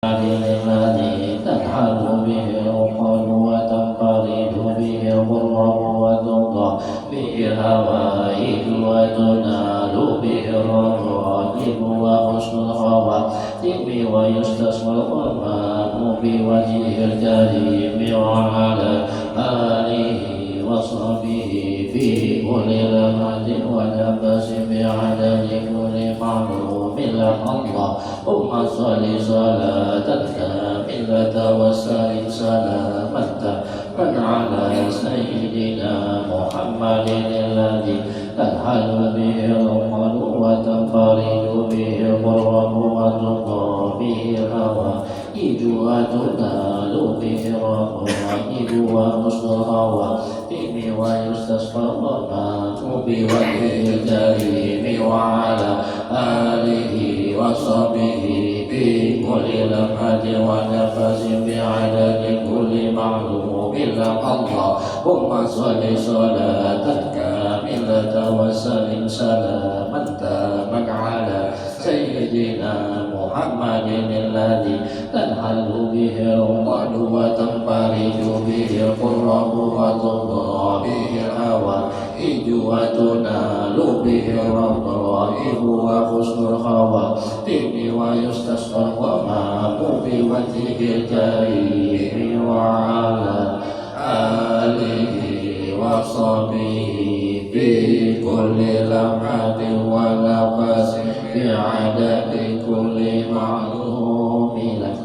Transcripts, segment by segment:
الذي تنحل به العقل وتنفرد به الغرب وتقضى به الهوائج وتنال به الرغائب وحسن الخواتم ويستسقى الغمام بوجهه الكريم وعلى آله وصحبه في كل لمحة ونفس بعدد كل معلوم لك اللهم صل صلاة كاملة وسلم سلاما تاما على سيدنا محمد الذي تنحل به العقل وتنفرد به الغرب وتقضى به الهوائج وتنال به الرغائب وحسن الخواتم ويستسقى الغمام بوجهه الكريم وعلى آله وصحبه في كل لمحة ونفس بعدد كل معلوم لك اللهم صل صلاة كاملة وسلم سلاما تاما على سيدنا محمد الذي تنحل به العقد وتنفرج به القرب وتقضى به الهوائج وتنال به الرغائب وحسن الخواتم ويستسقى الغمام بوجهه الكريم وعلى آله وصحبه في كل لمحة ونفس بعدد كل معلوم لك.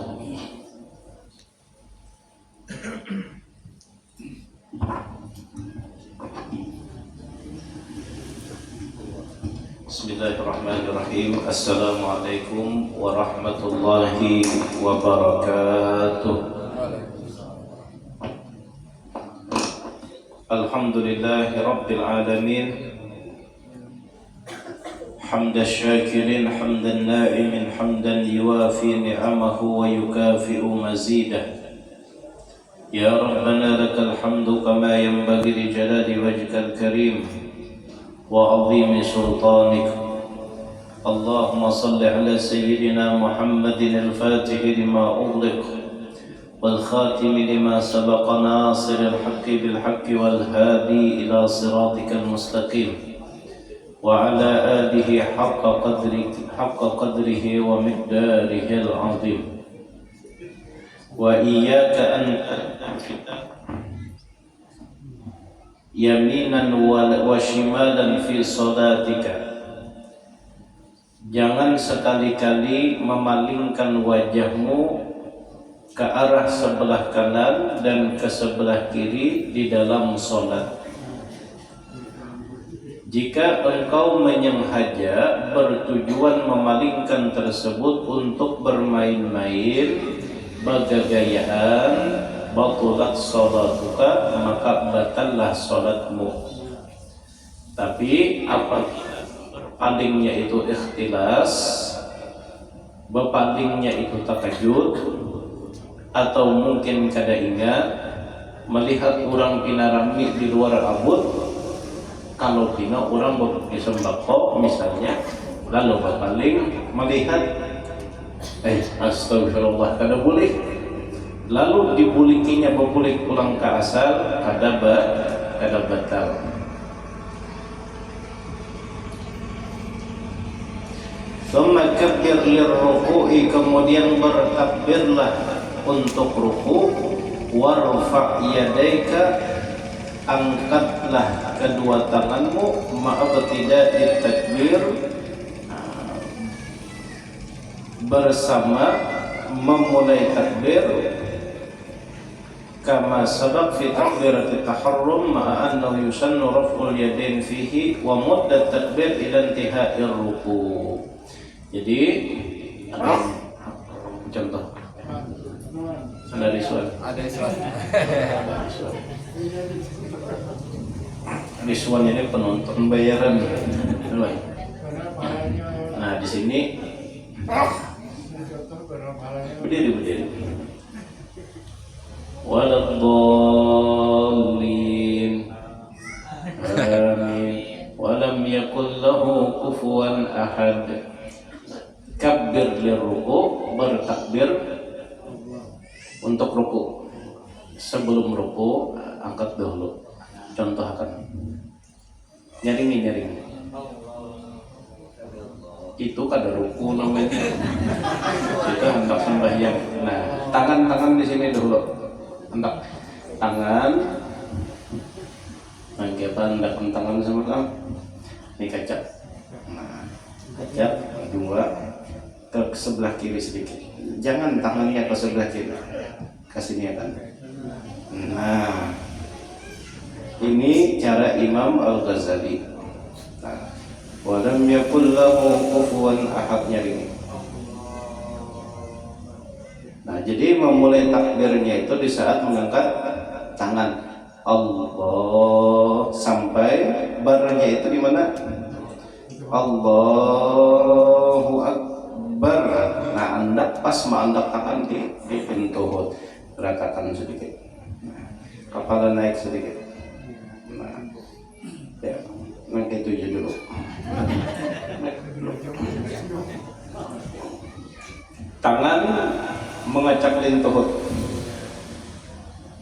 Bismillahirrahmanirrahim. Assalamualaikum warahmatullahi wabarakatuh. Alhamdulillahi rabbil alamin. Hamdan syakirin, hamdan na'imin, hamdan yuwafi ni'amahu wa yukafi'u mazidah. Ya Rabbana lakal hamdu kama yanbaghi li jalali wajhikal karim وعظيم سلطانك. اللهم صل على سيدنا محمد الفاتح لما أغلق والخاتم لما سبق ناصر الحق بالحق والهادي إلى صراطك المستقيم وعلى آله حق قدره ومقداره العظيم. وإياك أن yaminan wa shimalan fi salatika. Jangan sekali-kali memalingkan wajahmu ke arah sebelah kanan dan ke sebelah kiri di dalam salat. Jika engkau menyengaja bertujuan memalingkan tersebut untuk bermain-main, bergaya-gayaan, batulat salatuka, maka batallah salatmu. Tapi apabila berpalingnya itu ikhtilas, berpalingnya itu takajud, atau mungkin kada ingat melihat orang pinarami di luar abud, kalau pina orang berbagi sembako misalnya, lalu berpaling melihat astagfirullah, kada boleh. Lalu dibulikinya berbulik pulang ke asal, kada batal. Thumma kabbir lirruku'i, kemudian bertakbirlah untuk ruku'. Warfa' yadaika, angkatlah kedua tanganmu ma'abtida'i takbir, bersama memulai takbir. Kama sabaq fi takbiratit taharrum ma'a annahu yusannu raf'ul yadain fihi wa muddat takbir ila intihai ruku'. Jadi contoh ada disuan disuan ini penonton bayaran. Nah di sini berdiri waladhdallin amin walam yakul lahu kufuwan ahad. Kabbir lirruku, bertakbir Untuk ruku, sebelum ruku angkat dahulu. Contoh akan nyaring. Itu kada ruku namanya. Itu hendak sembahyang. Nah, tangan di sini dulu. Hendak tangan. Nah, kita hendak tangan sama kamu. Ini kaca. Nah, kaca dua ke sebelah kiri sedikit. Jangan tangannya ke sebelah kiri. Kasih niatan. Nah, ini cara Imam Al-Ghazali. Nah, walam yakul lahu kufuwan ahad nyaring. Nah, jadi memulai takbirnya itu di saat mengangkat tangan Allah sampai barnya itu di mana? Allahu Akbar. Nah, Anda pas mengandak tangan di pintu, ratakan sedikit. Nah, kepala naik sedikit. Nah, ya, nanti tujuh dulu. Tangan mengacak lintuh.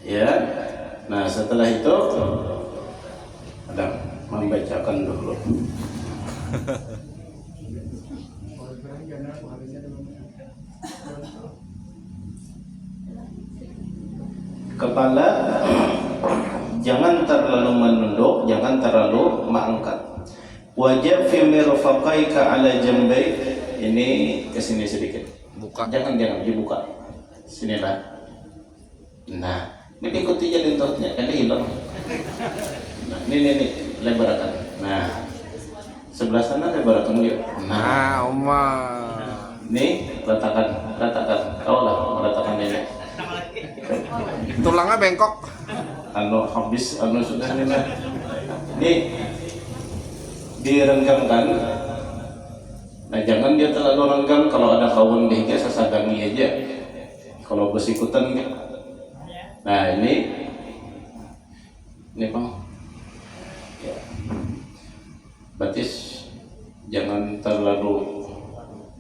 Ya. Nah, setelah itu ada membacakan dulu. Kepala jangan terlalu menunduk, jangan terlalu mengangkat. Wajah fi mirfaqaika ala jambai. Ini ke sini sedikit. Buka. Jangan dibuka. Sinilah. Nah, ini ikuti jadi lintuhnya, kan hilang. Nah, ini lebarkan. Nah, sebelah sana lebarkan dia. Nah, Oma. Nih, ratakan. Kau lah meratakan ini. Tulangnya bengkok. Habis sudah ini. Nih, direnggangkan. Nah, jangan dia terlalu renggang. Kalau ada kawan dia sasagangi aja. Kalau bersikutan kan. Nah, ini Bang. Ya. Batis jangan terlalu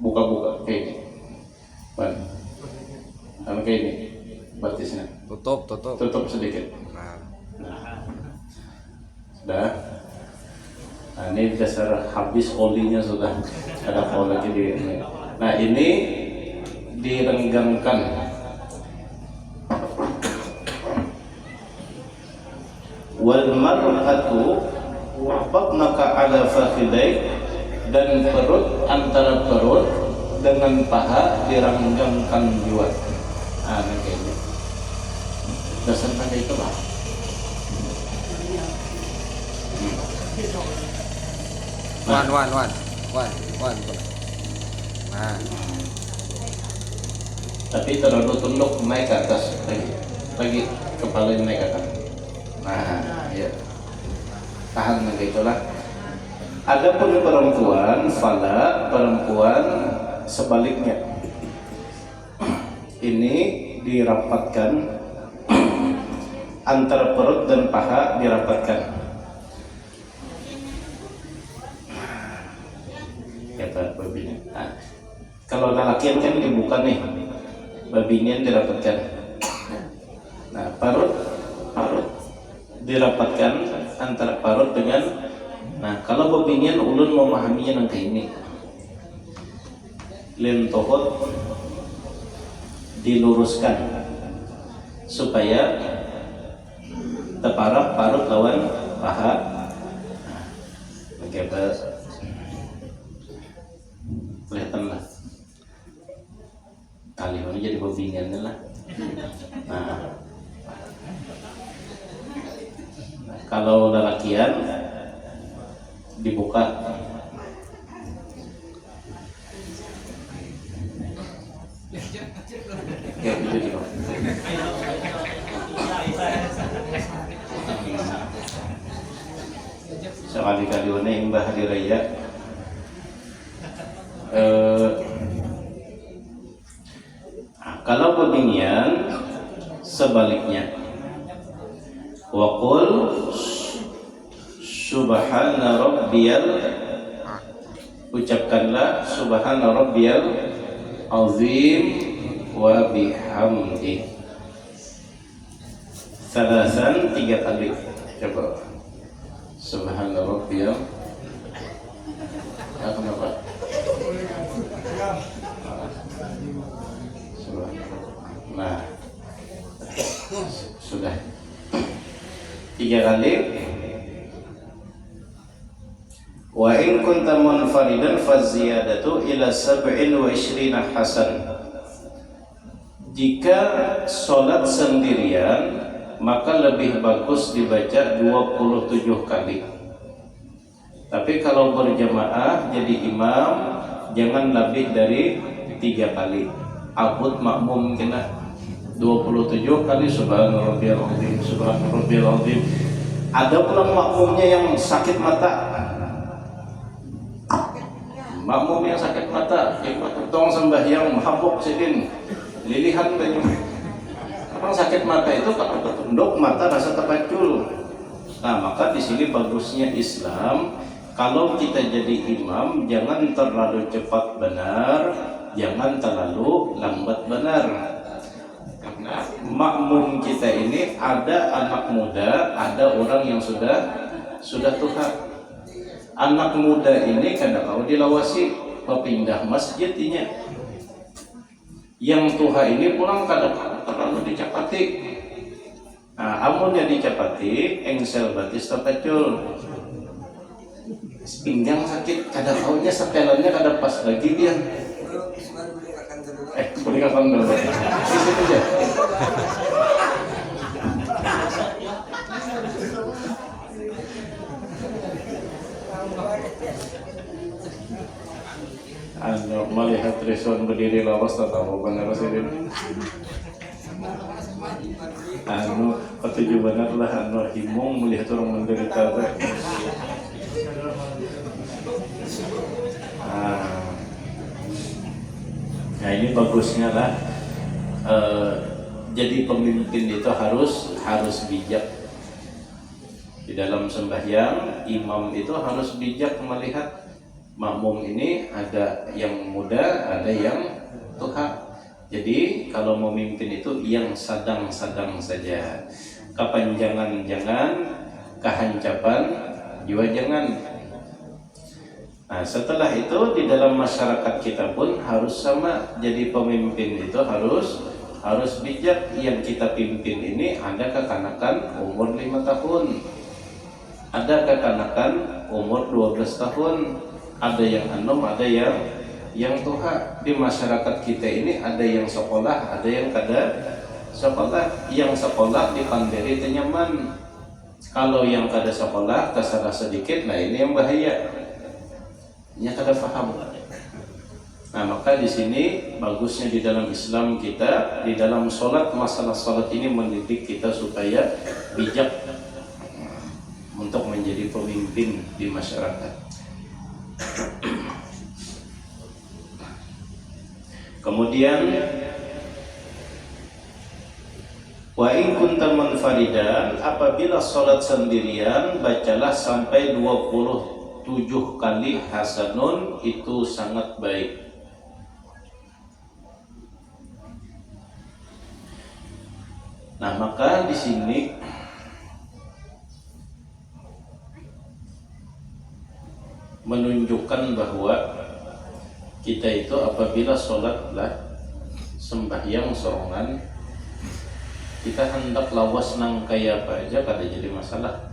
buka-buka kayak ini. Kayak ini batisnya. Tutup sedikit. Nah. Sudah. Nah, ini dasar habis olinya sudah. Ada kol lagi di ini. Nah, ini direnggangkan. Wal mar'atu batnaka ala fakhidaik, dan perut antara perut dengan paha direnggangkan juga. Nah, ini dasarnya itu lah. Wan. Nah, Tapi terlalu tunduk naik ke atas lagi kepala naik ke atas. Nah, ya. Tahan begitulah. Adapun perempuan, perempuan sebaliknya. Ini dirapatkan antara perut dan paha dirapatkan. Kata babinya. Nah, kalau laki kan dibuka nih, babinya dirapatkan. Nah, parut dirapatkan antara parut dengan. Nah, kalau babinya ulun memahaminya nang ini. Lintohot diluruskan supaya teparak parut lawan paha. Oke, kelihatan lah. Kali ini jadi babingannya lah. Nah, kalau lelakian dibuka. Ya, gitu. Sekali-kali ini imbah hari raya. Kalau beginian sebaliknya, waqul subhana rabbiyal, ucapkanlah subhana rabbiyal azim wa bihamdi. Salasan 3 kali. Coba. Subhana rabbiyal. Kenapa? Nah, sudah 3 kali. Wa in kunta munfaridan faziyadatu ila 27 hasan. Jika sholat sendirian maka lebih bagus dibaca 27 kali. Tapi kalau berjamaah jadi imam jangan lebih dari 3 kali. Abud makmum kena 27 kali subhanarabbiyal azim, subhanarabbiyal azim. Ada pula makmumnya yang sakit mata. Makmum yang sakit mata, tong sembahyang mabuk sidin, lilihan banyak. Orang sakit mata itu kalau ketunduk mata rasa terpacul. Nah, maka di sini bagusnya Islam, kalau kita jadi imam jangan terlalu cepat benar, jangan terlalu lambat benar. Karena makmum kita ini ada anak muda, ada orang yang sudah tua. Anak muda ini kadang kau dilawasi pindah masjid ini. Yang tua ini pulang kadang terlalu dicapati. Nah, amunnya dicapati, engsel batis terpecul. Pinggang sakit, kadang kaunya setelannya kadang pas lagi dia. Boleh kapan dulu? Situ aja. Melihat Rizwan berdiri lawas tak tahu benar sih. Petuju benar lah himung melihat orang menderita. Nah ini bagusnya lah. Jadi pemimpin itu harus bijak di dalam sembahyang. Imam itu harus bijak melihat makmum ini ada yang muda, ada yang tua. Jadi kalau memimpin itu yang sedang-sedang saja. Kepanjangan jangan, kehancapan juga jangan. Nah, setelah itu di dalam masyarakat kita pun harus sama. Jadi pemimpin itu harus bijak. Yang kita pimpin ini ada kekanakan umur 5 tahun, ada kekanakan umur 12 tahun, ada yang anom, ada yang tua. Di masyarakat kita ini ada yang sekolah, ada yang kada sekolah. Yang sekolah dipandiri tenyaman. Kalau yang kada sekolah tersalah sedikit, nah ini yang bahaya. Nya kada paham. Nah, maka di sini bagusnya di dalam Islam kita, di dalam sholat, masalah sholat ini mendidik kita supaya bijak untuk menjadi pemimpin di masyarakat. Kemudian wa in kunta munfaridan, apabila salat sendirian bacalah sampai 27 kali hasanun, itu sangat baik. Nah, maka di sini menunjukkan bahwa kita itu apabila sholatlah sembahyang sorongan, kita hendak lawas nang kaya apa aja kada jadi masalah.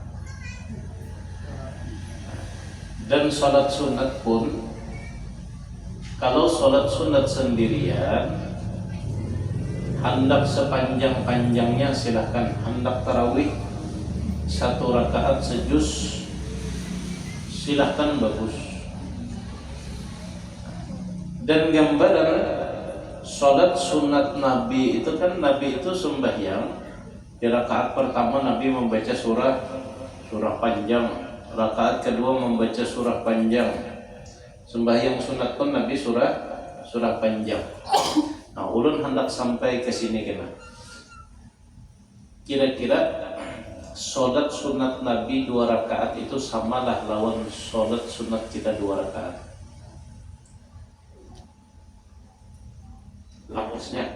Dan sholat sunat pun, kalau sholat sunat sendirian hendak sepanjang-panjangnya silahkan. Hendak tarawih 1 rakaat sejuz silahkan, bagus. Dan gambaran sholat sunat Nabi itu kan, Nabi itu sembahyang di rakaat pertama Nabi membaca surah panjang, rakaat kedua membaca surah panjang. Sembahyang sunat pun Nabi surah panjang. Nah, ulun hendak sampai ke sini kena. Kira-kira sholat sunat Nabi 2 rakaat itu samalah lawan sholat sunat kita 2 rakaat. Lapasnya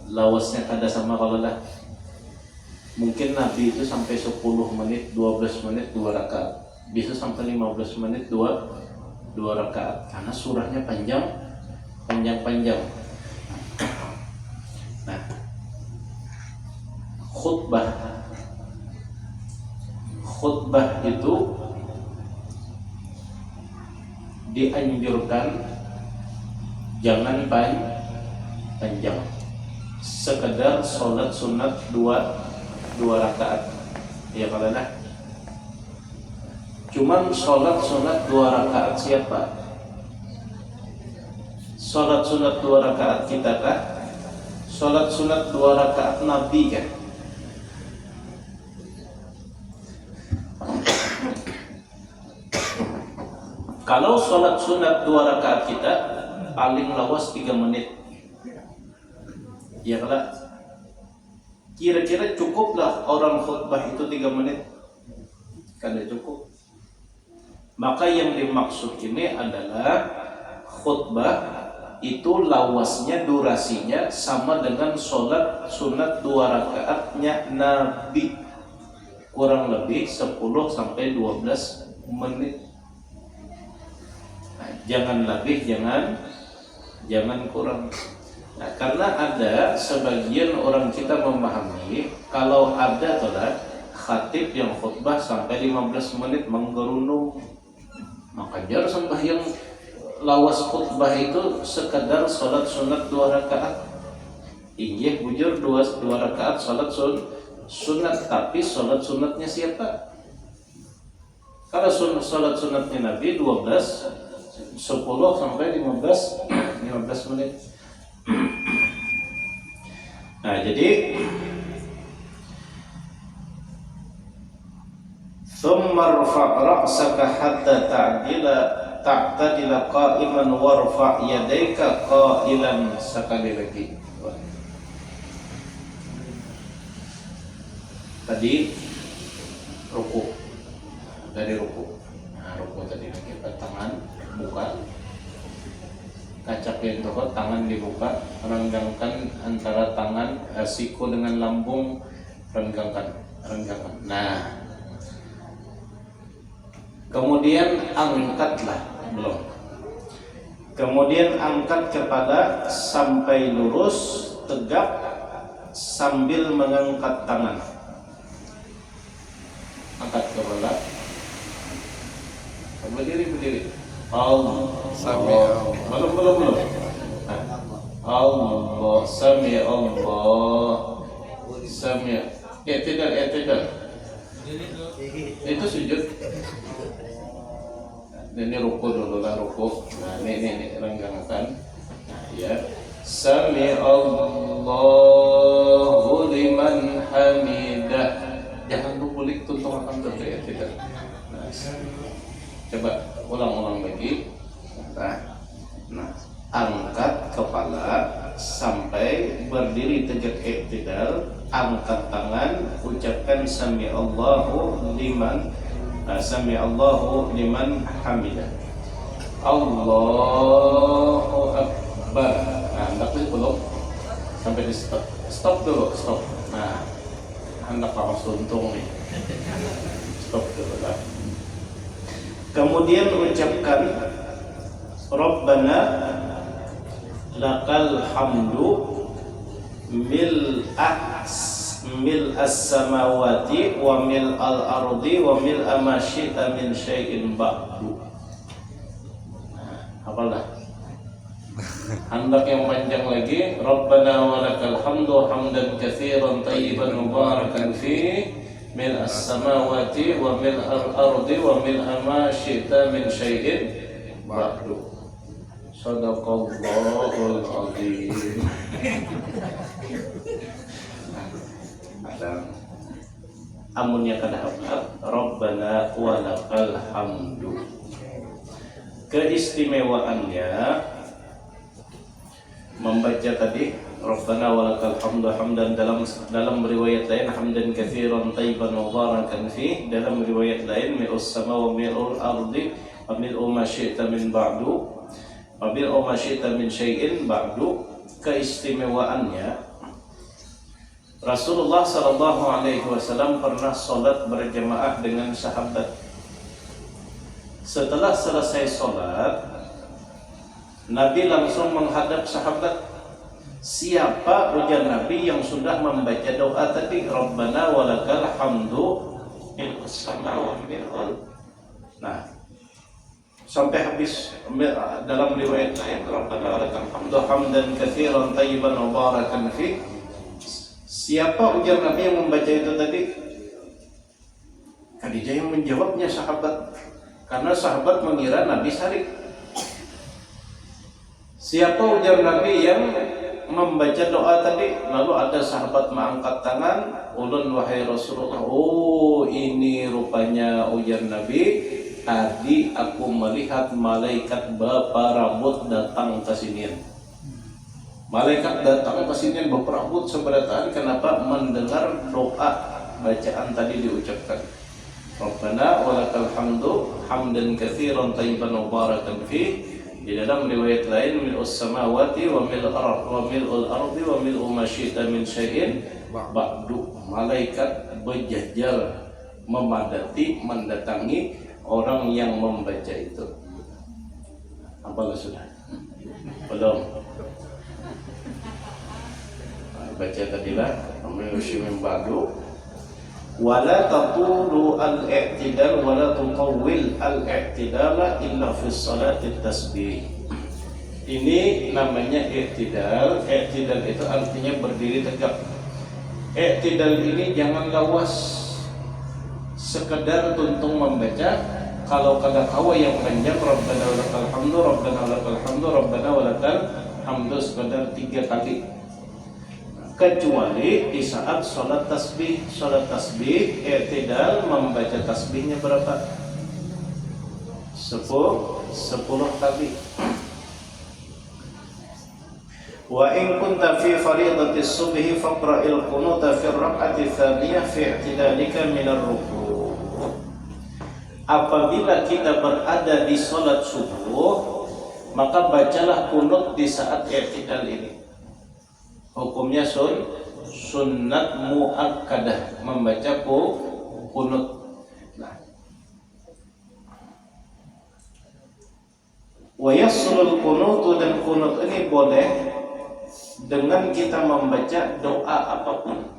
lawasnya kada sama kalau lah. Mungkin Nabi itu sampai 10 menit, 12 menit 2 rakaat. Bisa sampai 15 menit 2 rakaat karena surahnya panjang. Nah, khutbah itu dianjurkan jangan panjang, sekedar sholat sunat 2 rakaat ya kalau dah. Cuman sholat sunat 2 rakaat siapa? Sholat sunat 2 rakaat kita kah? Sholat sunat 2 rakaat Nabi kah? Kalau sholat sunat 2 rakaat kita paling lawas 3 menit. Ya kalau kira-kira cukuplah orang khutbah itu 3 menit? Kada cukup. Maka yang dimaksud ini adalah khutbah itu lawasnya, durasinya sama dengan sholat sunat 2 rakaatnya Nabi, kurang lebih 10 sampai 12 menit. Nah, jangan lebih, jangan kurang. Nah, karena ada sebagian orang kita memahami kalau ada tolah khatib yang khutbah sampai 15 menit menggerunung, maka jar sembahyang lawas khutbah itu sekadar sholat sunat 2 rakaat. Iya bujur 2 rakaat sholat sunat, tapi sholat sunatnya siapa? Kalau sholat sunatnya Nabi 10 sampai 15 menit. Nah jadi thumma rfa' ra'saka hatta ta'tadila qa'iman warfa' yadayka qa'ilan, sekali lagi. Tadi ruku, dari ruku. Nah, ruku tadi kita tangan buka, kacak yang toko, tangan dibuka, renggangkan antara tangan siku dengan lambung, renggangkan. Nah, kemudian angkatlah, belum. Kemudian angkat kepala sampai lurus, tegak sambil mengangkat tangan. Angkat kepala. Berdiri. Allah. Belum. Allah, sami Allah. I'tidal. Itu sujud. Ini ruku dulu lah, ruku. Nah, ini renggangkan. Nah, ya. Sami Allahu liman hamidah. Jangan lupa tuntung akan berkaya tidak. Nah, coba ulang lagi. Nah, angkat kepala sampai berdiri tegak i'tidal, angkat tangan, ucapkan sami Allahu liman hamidah. Allahu akbar. Nah, hendak belum sampai di stop dulu. Nah, hendak langsung suntung nih. Stop dulu lah. Kemudian ucapkan Rabbana lakal hamdu mil as-samawati wa mil al-ardi wa mil ma syi'ta min syai'in ba'du. Apalah? Hendak yang panjang lagi. Rabbana wa lakal hamdu hamdan katsiran tayyiban mubarakan fi mil as-samawati wa mil al-ardi wa mil ma syi'ta min syai'in ba'du. Shadaqallahul azim. Amunnya kada hafal Rabbana wa lakal hamdu. Keistimewaannya membaca tadi Rabbana wa lakal hamdu hamdan, dalam riwayat lain hamdan katsiran thayyiban mubarakan fi, dalam riwayat lain mi'us sama wa mi'ul ardi wa mi'u ma syi'ta min ba'du wa mi'u ma syi'ta min syai'in ba'du. Keistimewaannya Rasulullah Shallallahu Alaihi Wasallam pernah sholat berjamaah dengan sahabat. Setelah selesai sholat, Nabi langsung menghadap sahabat. Siapa, ujar Nabi, yang sudah membaca doa tadi, Rabbana walakal hamdu mil'us samawati wal ardh. Nah, sampai habis dalam riwayat lain, Rabbana walakal hamdu hamdan katsiran thayyiban mubarakan fi. Siapa, ujar Nabi, yang membaca itu tadi? Khadijah yang menjawabnya, sahabat. Karena sahabat mengira Nabi sarik. Siapa, ujar Nabi, yang membaca doa tadi? Lalu ada sahabat mengangkat tangan, ulun wahai Rasulullah. Oh, ini rupanya, ujar Nabi, tadi aku melihat malaikat berambut datang ke sini. Malaikat datang ke sini berambut seberataan. Kenapa? Mendengar doa bacaan tadi diucapkan. Rabbana walakal hamdu hamdan katsiran thayyiban mubarakan fi. Di dalam riwayat lain, mil'us samawati wa mil'ul ardi wa mil'u ma syi'ta min syai'in ba'du. Malaikat berjajar memadati, mendatangi orang yang membaca itu. Apakah sudah? Belum. Baca tadilah amil syai'in ba'du. Wala taqulu al-i'tidal wala tuqawwil al-i'tidala illa fi salati tasbih. Ini namanya i'tidal. I'tidal itu artinya berdiri tegak. I'tidal ini jangan lawas, sekedar tuntung membaca. Kalau kada kawa yang panjang, Rabbana walakal hamdu, Rabbana walakal hamdu, Rabbana walakal hamdu, sekedar 3 kali. Kecuali di saat sholat tasbih. Sholat tasbih, i'tidal membaca tasbihnya berapa? 10 kali. Wa in kunta fi fariidati subhi faqra'il qunuta fi ar-rak'ati tsaniyah fi i'tidalika min ar-ruku'. Apabila kita berada di sholat subuh, maka bacalah kunut di saat i'tidal ini. Hukumnya sunnat muakkadah, membaca kunut. Nah, wa yasrul kunut, dan kunut ini boleh dengan kita membaca doa apapun.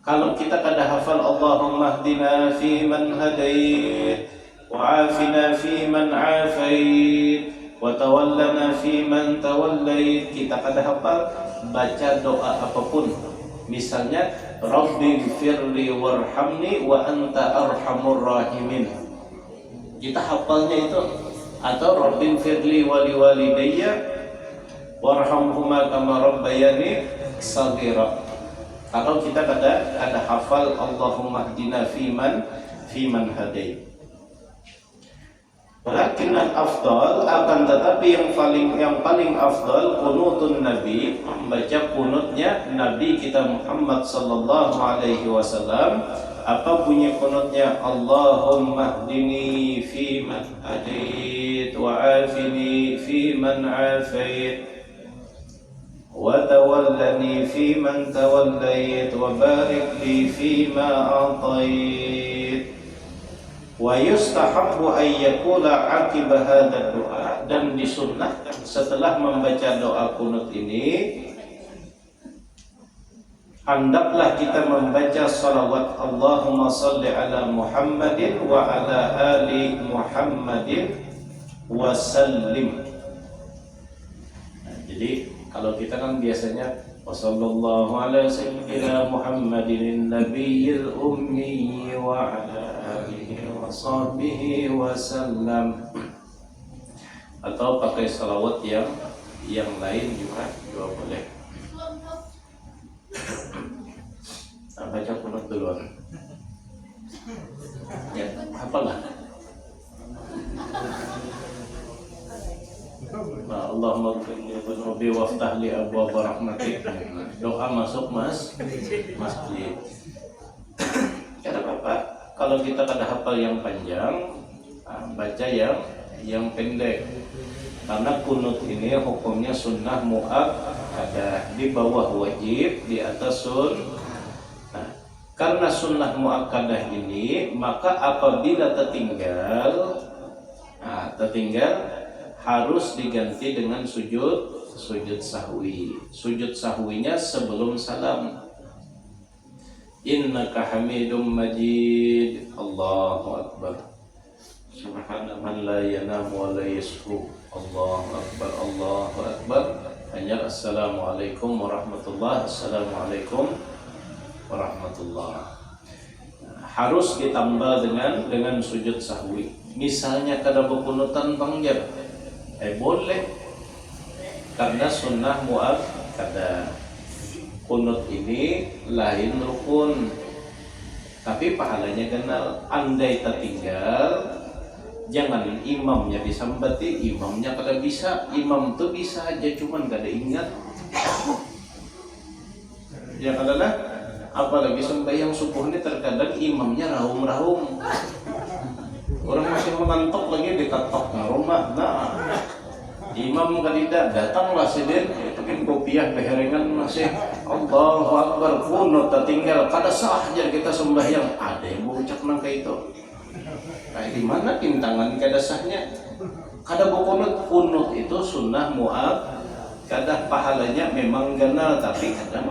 Kalau kita kada hafal Allahumma hdina fi man hadait wa afina fi man afait wa tawallana fi man tawallait, kita kada hafal, baca doa apapun. Misalnya Rabbighfirli warhamni wa anta arhamur rahimin, kita hafalnya itu. Atau Rabbighfirli wa liwalidayya warhamhuma kama rabbayani shaghira. Kalau kita ada hafal Allahumma hdina fi man hadait. Walakin al-afdal, akan tetapi yang paling afdal kunutun Nabi, membaca kunutnya Nabi kita Muhammad sallallahu alaihi wasallam. Apa bunyi kunutnya? Allahumma hdini fi man hadait wa afini fi man afait wa tawallani fi man tawallait wa barik li fi ma a'tait. Wa yustahabbu an yaqula 'aqiba hadzal du'a, dan disunnahkan setelah membaca doa kunut ini hendaklah kita membaca salawat Allahumma shalli ala Muhammadin wa ala ali Muhammadin wa sallim. Nah, jadi kalau kita kan biasanya wassallallahu ala sayyidina Muhammadin nabiyil ummi wa ala alihi wa sahbihi wa sallam, atau pakai salawat yang lain juga boleh. Nah, baca kunut duluan. Ya, apalah. Nah, Allahumma ghfirli dhunubi waftah li abwaab rahmatik. Doa masuk masjid. Tidak apa-apa. Kalau kita kada hafal yang panjang, baca yang pendek. Karena kunut ini hukumnya sunnah muakkadah. muakkadah, di bawah wajib, di atas sunnah. Karena sunnah muakkadah ini, maka apabila tertinggal harus diganti dengan sujud sahwi. Sujud sahwinya sebelum salam. Innaka hamidum majid. Allahu akbar. Subhana man la yanamu wa la yasfu. Allahu akbar, Allahu akbar. Hanya assalamualaikum warahmatullahi. Assalamualaikum warahmatullahi. Harus ditambah dengan sujud sahwi. Misalnya kada berkunutan pangjab, boleh, karena sunnah muakkadah. Kunut ini lain rukun, tapi pahalanya kenal. Andai tertinggal, jangan imamnya disambati, imamnya kada bisa. Imam tuh bisa aja, cuman kada ingat. Ya kadang, apalagi sembahyang subuh ini terkadang imamnya raum-raum. Orang masih mengantuk lagi dikatok rumah. Nah, imam kadida datanglah sidin, bikin kopiah beherengan masih Allahu akbar, kunut tertinggal, kada sah aja kita sembahyang. Ada yang berucap nangka itu. Nah, di mana kintangan kada sahnya? Kada kunut itu sunnah muakkadah, pahalanya memang ganal, tapi kada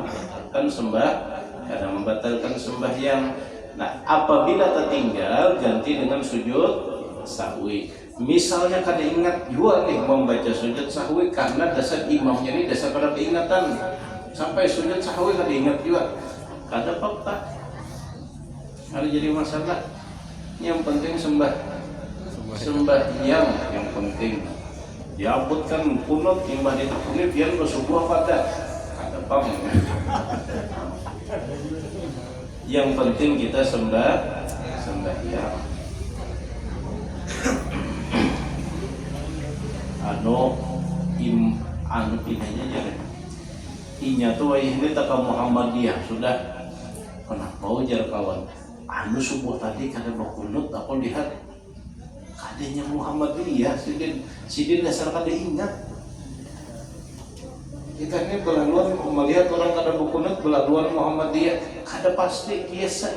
membatalkan sembahyang. Nah, apabila tertinggal ganti dengan sujud sahwi. Misalnya kada ingat juga nih membaca sujud sahwi karena dasar imamnya ini dasar pada keingatan, sampai sujud sahwi kada ingat juga, kada apa-apa, ada jadi masalah. Yang penting sembahyang yang penting. Diabutkan kunut imbah ditekuni biar bersubuh pada kada apa. Yang penting kita sembahyang. Pinanya aja. Inya tuh ini taka Muhammadiyah sudah. Kenapa ujar kawan? Subuh tadi kada berkunut, aku lihat kadanya Muhammadiyah, sidin dasar kada ingat. Kita ini belaluan melihat orang kada berkunut, belaluan Muhammadiyah, kada pasti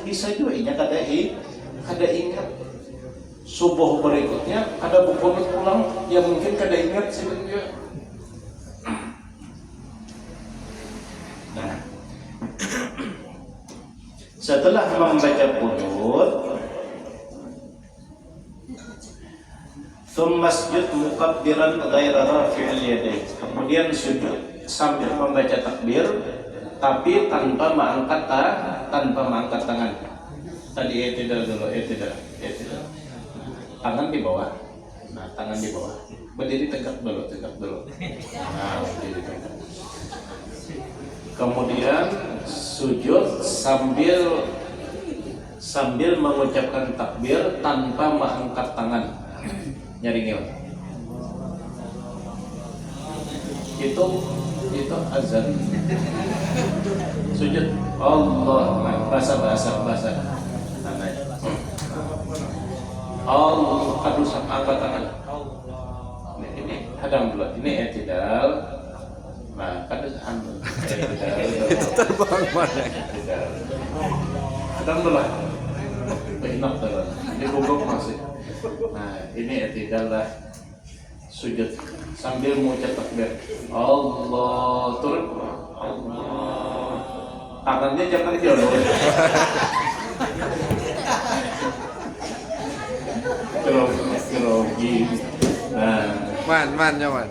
bisa juga inya kada ingat. Subuh berikutnya kada berkunut pulang, ya mungkin kada ingat sidin juga. Nah, setelah membaca kunut, thumma masjud mukabbiran ghaira rafi'il yadayn. Kemudian sujud sambil membaca takbir, tapi tanpa mengangkat tangan. Tadi i'tidal dulu, i'tidal. Tangan di bawah. Nah, tangan di bawah. Berdiri tegak dulu. Nah, berdiri tegak. Kemudian sujud sambil mengucapkan takbir tanpa mengangkat tangan. Nyaringin. Itu azan. Sujud Allah, bahasa. Allah, aduh angkat tangan. Ini hadam dulu. Ini i'tidal. Nah, kada Terbang mana? Hadam dulu. Enak dulu. Ini guguk masih. Nah, ini i'tidal lah. Sujud sambil mengucap takbir. Allah, turun. Allah. Tangannya jangan jauh. Grogi. Nah, Man, nyaman.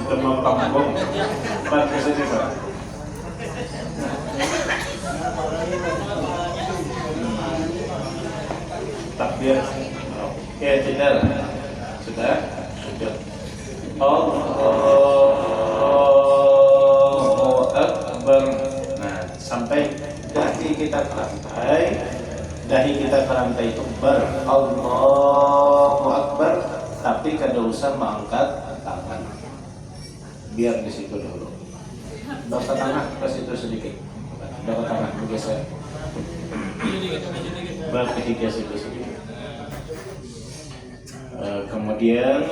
Demam panggung. Pak kesini Pak. Takbir. Oke, tidak. Sudah. Allahu Akbar. Nah, sampai dahi kita kerantai itu Allahu Akbar, tapi kada usah mengangkat tangan. Biar di situ dulu. Bawa tangan ke situ sedikit. Bawa tangan bergeser. Bawa ke situ sedikit. Kemudian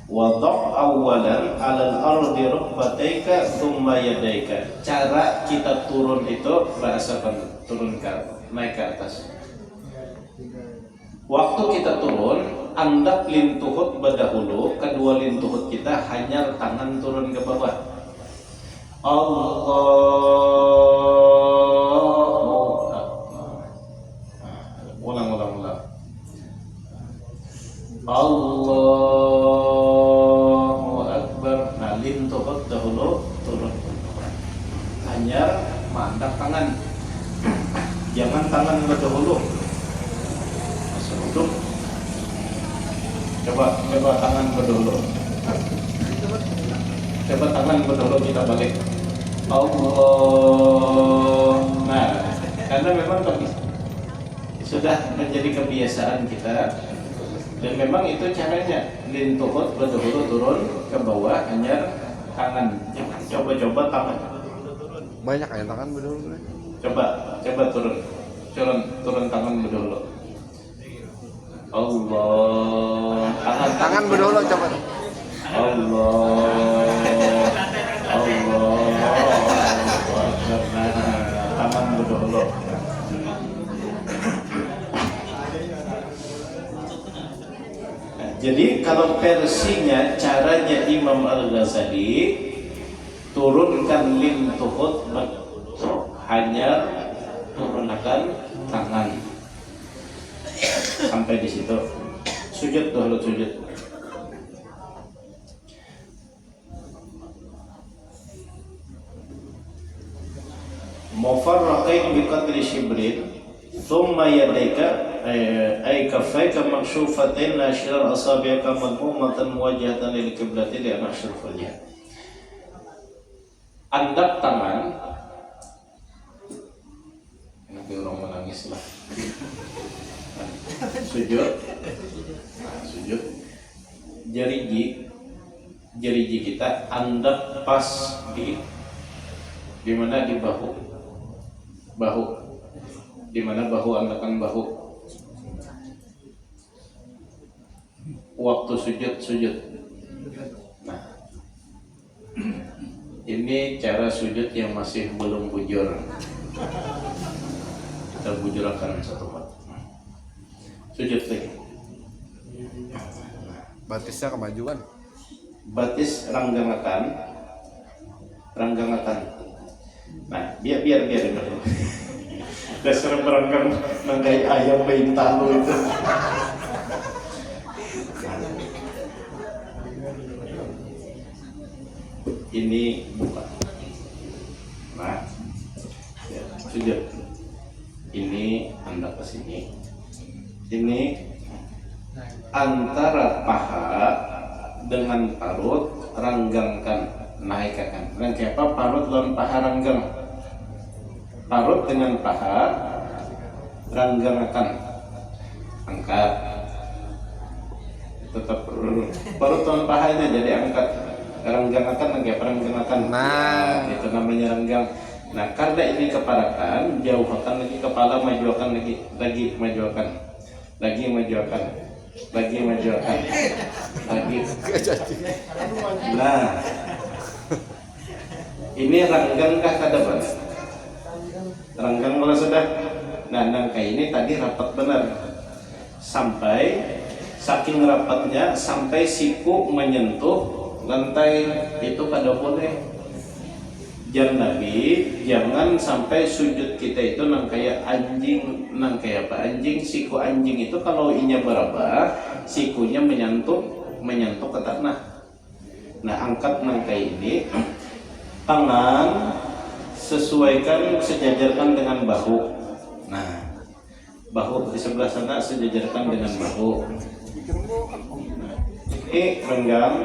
wadok awalan alal ardi rukbataika thumma yadaika. Cara kita turun itu berasakan turun naik ke atas. Waktu kita turun, andap lintuhut berdahulu, kedua lintuhut kita hanya tangan turun ke bawah. Allahu Akbar. Ulang. Allahu Akbar. Nah, lintuhut dahulu turun. Hanya mandap tangan. Jangan tangan berdahulu. Duduk. Coba tangan berdahulu. Coba tangan berdahulu kita balik. Allah. Nah, karena memang sudah menjadi kebiasaan kita dan memang itu caranya. Lintuhut berdahulu turun ke bawah hanya tangan. Coba tangan. Banyak ya tangan berdahulu. Coba turun tangan berdahulu. Allah. Tangan berdahulu coba. Allah. Tangan berdahulu. Jadi kalau versinya caranya Imam Al-Ghazali, turunkan lintuhut hanya turunkan tangan. Sampai di situ. Sujud dahulu sujud. Mufarraqain biqadri shibrin thumma yadayka ay kaffayka makshufatain nashiran asabi'aka madmumatan muwajjahatan lil qiblati li anashir wajh. Andap tangan. Nanti orang menangis lah. Sujud. Sujud. Jeriji kita andap pas di mana? Di bahu. Di mana bahu, andakan bahu. Waktu sujud. Nah, ini cara sujud yang masih belum bujur. Kita bujurkan satu part. Sujud lagi. Batisnya kemajuan. Batis ranggangakan. Nah, biar dulu. Dasar meranggang nanggai ayam bayi talu itu. Ini buka. Nah, ya, sujud. Ini anda ke sini. Ini antara paha dengan parut ranggangkan, naikkan. Rangkai apa? Parut lawan paha ranggang. Parut dengan paha ranggangkan, angkat. Tetap parut lawan pahanya jadi angkat. Ranggangakan lagi apa? Ranggangakan. Nah, itu namanya ranggang. Nah, karena ini keparakan, jauhkan lagi kepala, majukan lagi majukan. Lagi. Nah, ini ranggang kah kadaban? Ranggang kalau sudah. Nah, nangka ini tadi rapat benar. Sampai saking rapatnya sampai siku menyentuh lantai itu kada boleh. Jangan jangan sampai sujud kita itu nang kayak anjing, anjing, siku anjing itu kalau inya beraba, sikunya menyentuh ke tanah. Nah, angkat nang kayak ini, tangan sesuaikan, sejajarkan dengan bahu. Nah, bahu di sebelah sana sejajarkan dengan bahu. Nah, ini renggang,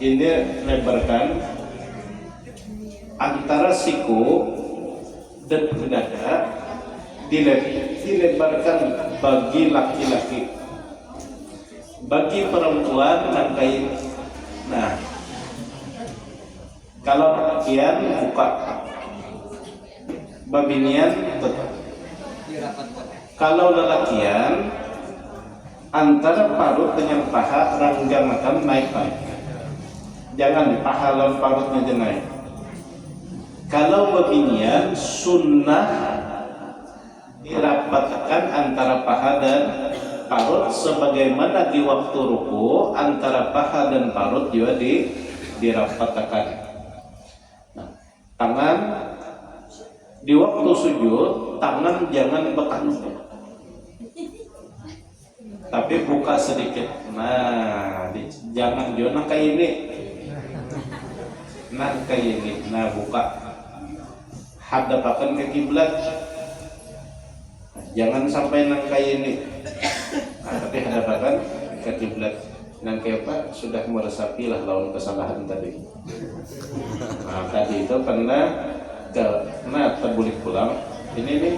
ini lebarkan. Antara siku dan dada dilebarkan bagi laki-laki. Bagi perempuan nangkai. Nah, kalau lelakian buka, babinian tutup. Kalau lelakian antara parut dengan paha ranggang akan naik. Jangan paha dan parutnya aja naik. Kalau beginian sunnah dirapatkan antara paha dan parut, sebagaimana di waktu ruku antara paha dan parut juga dirapatkan. Nah, tangan di waktu sujud, tangan jangan bekan, tapi buka sedikit. Nah, jangan jangan kayak ini. Nah, kayak ini. Nah, buka. Hadapkan ke kiblat. Jangan sampai nang kayak ini. Nah, tapi hadapkan ke kiblat. Nang kayak apa? Sudah meresapi lah lawan kesalahan tadi. Nah, tadi itu pernah terbulik pulang. Ini.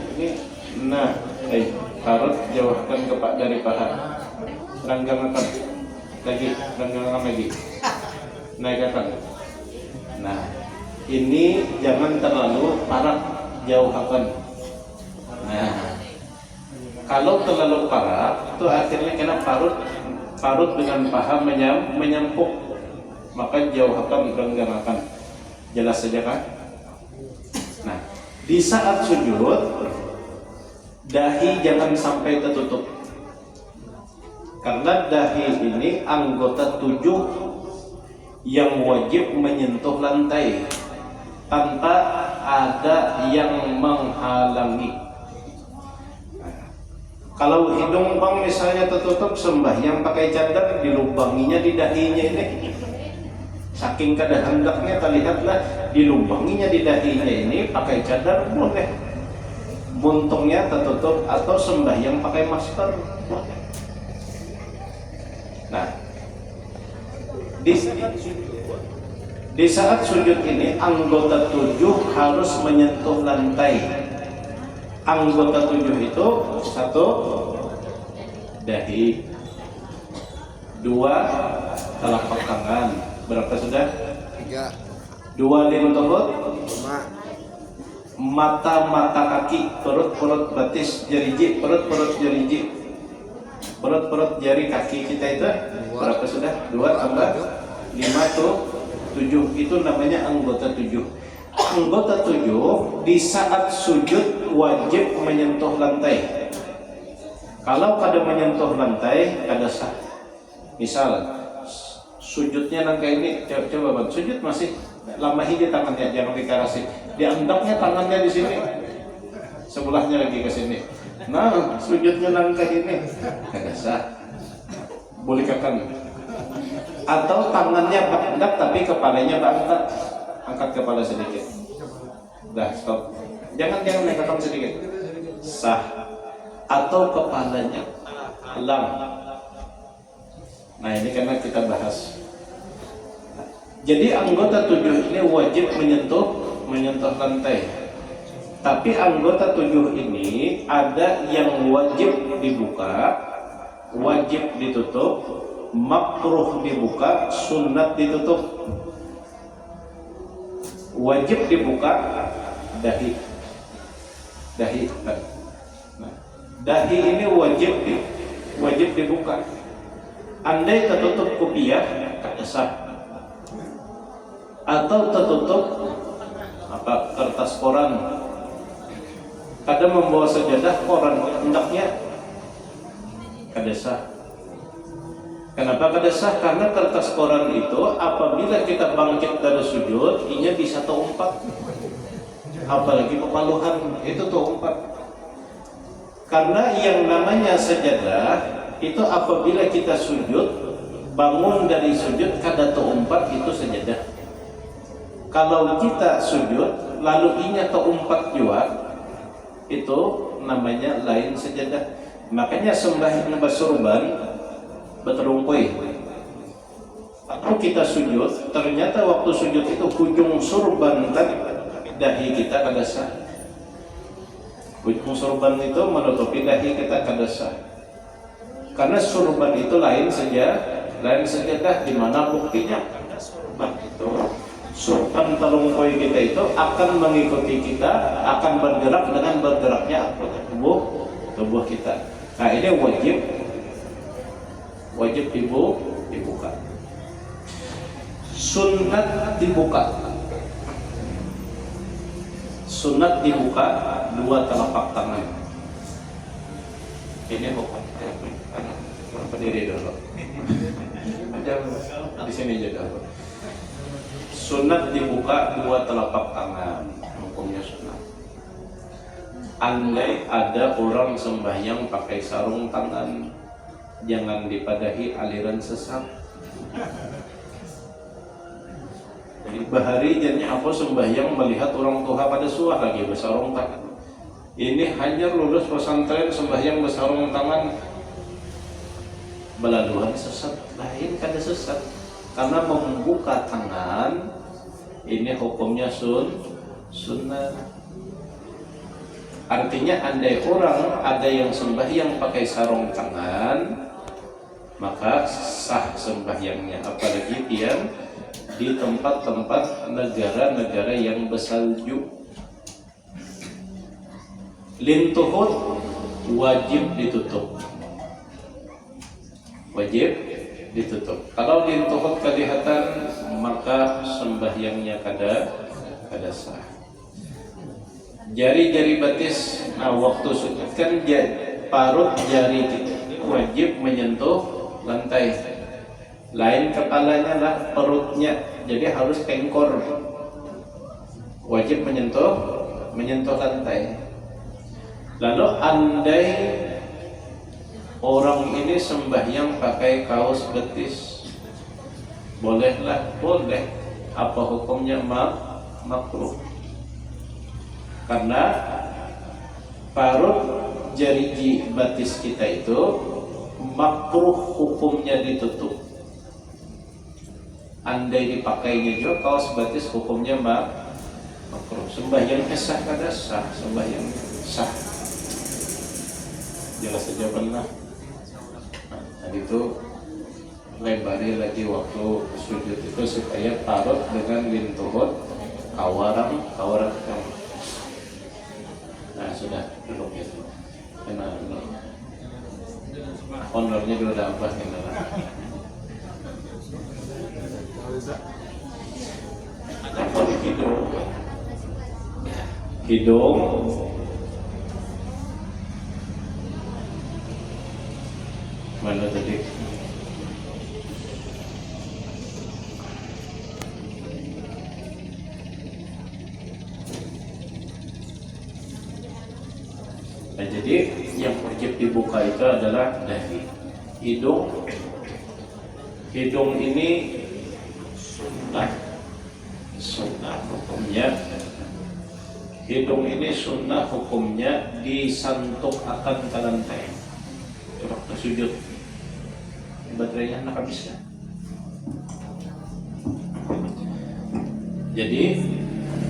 Nah, parut jauhkan dari paha. Ranggangakan lagi. Naikkan. Nah, ini jangan terlalu parah, jauhkan. Nah, kalau terlalu parah, itu akhirnya kena parut dengan paha menyempuk, maka jauhkan, ranggangakan. Jelas saja kan? Nah, di saat sujud, dahi jangan sampai tertutup. Karena dahi ini anggota 7 yang wajib menyentuh lantai tanpa ada yang menghalangi. Kalau hidung bang misalnya tertutup, sembahyang pakai cadar, dilubanginya di dahinya ini. Saking kada hendaknya, terlihatlah dilubanginya di dahinya ini pakai cadar boleh. Buntungnya tertutup atau sembahyang pakai masker boleh. Nah, di saat sujud ini anggota 7 harus menyentuh lantai. Anggota 7 itu 1 dahi, 2 telapak tangan. Berapa sudah? 3, 2 lintuhut, 5, mata kaki, perut batis, jeriji, perut jeriji, perut jari kaki kita itu berapa sudah? 2 tambah 5 tuh 7. Itu namanya anggota 7. Anggota 7 di saat sujud wajib menyentuh lantai. Kalau kada menyentuh lantai, kada sah. Misal sujudnya nang kayak ini, coba bang, sujud masih lama hiji tangannya, jangan dikarasi. Diandaknya tangannya di sini, sebelahnya lagi ke sini. Nah, sujudnya nang kayak ini, kada sah. Boleh kakan. Atau tangannya berendak tapi kepalanya berangkat, angkat kepala sedikit. Dah, stop. Jangan naikkan sedikit. Sah. Atau kepalanya alam. Nah, ini karena kita bahas. Jadi anggota 7 ini wajib menyentuh lantai. Tapi anggota 7 ini ada yang wajib dibuka, wajib ditutup, makruh dibuka, sunat ditutup. Wajib dibuka dahi. Nah, dahi ini wajib dibuka. Andai tertutup kopiah, kada sah. Atau tertutup kertas koran, kada membawa sajadah koran hendaknya kada sah. Kenapa kada sah? Karena kertas koran itu apabila kita bangkit dari sujud, inya bisa terumpat. Apalagi pepaluhan itu terumpat. Karena yang namanya sajadah itu apabila kita sujud, bangun dari sujud kada terumpat, itu sajadah. Kalau kita sujud lalu inya terumpat juga, itu namanya lain sajadah. Makanya sembahyang basurban beterungkui. Atau kita sujud, ternyata waktu sujud itu ujung surban tadi dahi kita kada sah. Ujung surban itu menutupi dahi kita kada sah. Karena surban itu lain sajadah. Di mana buktinya? Surban itu, surban terungkui kita itu akan mengikuti kita, akan bergerak dengan bergeraknya tubuh kita. Nah, ini wajib dibuka. Sunat dibuka. Sunat dibuka dua telapak tangan. Ini hukum. Berdiri dulu. Di sini aja dulu. Sunat dibuka dua telapak tangan. Hukumnya sunat. Andai ada orang sembahyang pakai sarung tangan, jangan dipadahi aliran sesat. Jadi bahari jadinya apa sembahyang melihat orang tua pada suah lagi bersarung tangan. Ini hanya lulus pesantren sembahyang bersarung tangan, beladuhan sesat, lain kada sesat. Karena membuka tangan ini hukumnya sunnah. Artinya andai orang ada yang sembahyang pakai sarung tangan, maka sah sembahyangnya. Apalagi dia di tempat-tempat negara-negara yang bersalju. Lintuhut wajib ditutup. Wajib ditutup. Kalau lintuhut kelihatan, maka sembahyangnya kada sah. Jari-jari batis, waktu sujud kan parut jari kita wajib menyentuh lantai. Lain kepalanya lah perutnya, jadi harus kengkor. Wajib menyentuh lantai. Lalu andai orang ini sembahyang pakai kaos betis, bolehlah, boleh. Apa hukumnya? Makruh. Karena parut jari batis kita itu makruh hukumnya ditutup. Andai dipakainya juga kaos batis hukumnya makruh. Sembahyangnya sah kada sah? Sembahyangnya sah. Jelas saja benar. Nah, itu lebari lagi waktu sujud itu supaya parut dengan lintuhut kawaran. Nah sudah duduk gitu. Kenal ini. Honornya dulu udah apa kenal. Hidung mana tadi? Nah, jadi yang wajib dibuka itu adalah dahi. Hidung ini sunnah hukumnya. Hidung ini sunnah hukumnya disantuk akan ke lantai. Waktu sujud baterainya nak habis kan? Jadi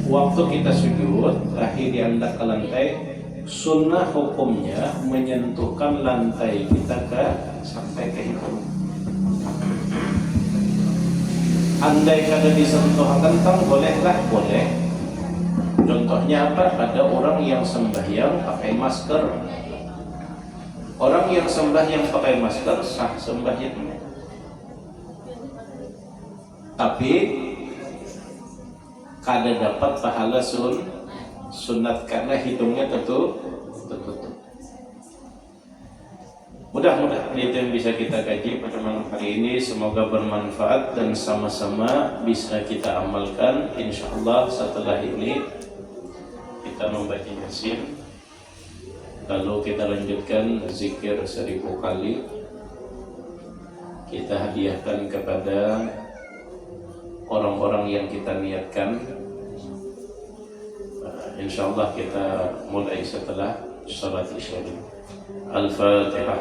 waktu kita sujud dahi diangkat ke lantai, sunnah hukumnya menyentuhkan lantai kita sampai ke hidung. Andai kada disentuh kentang bolehlah, boleh. Contohnya apa? Ada orang yang sembahyang pakai masker. Orang yang sembahyang pakai masker sah sembahyangnya. Tapi kada dapat pahala sunat karena hidungnya tertutup. Mudah-mudahan itu yang bisa kita kaji pada malam hari ini. Semoga bermanfaat dan sama-sama bisa kita amalkan. InsyaAllah setelah ini kita membaca Yasin, lalu kita lanjutkan zikir 1000 kali. Kita hadiahkan kepada orang-orang yang kita niatkan. InsyaAllah kita mulai setelah salat isya. Al-Fatihah.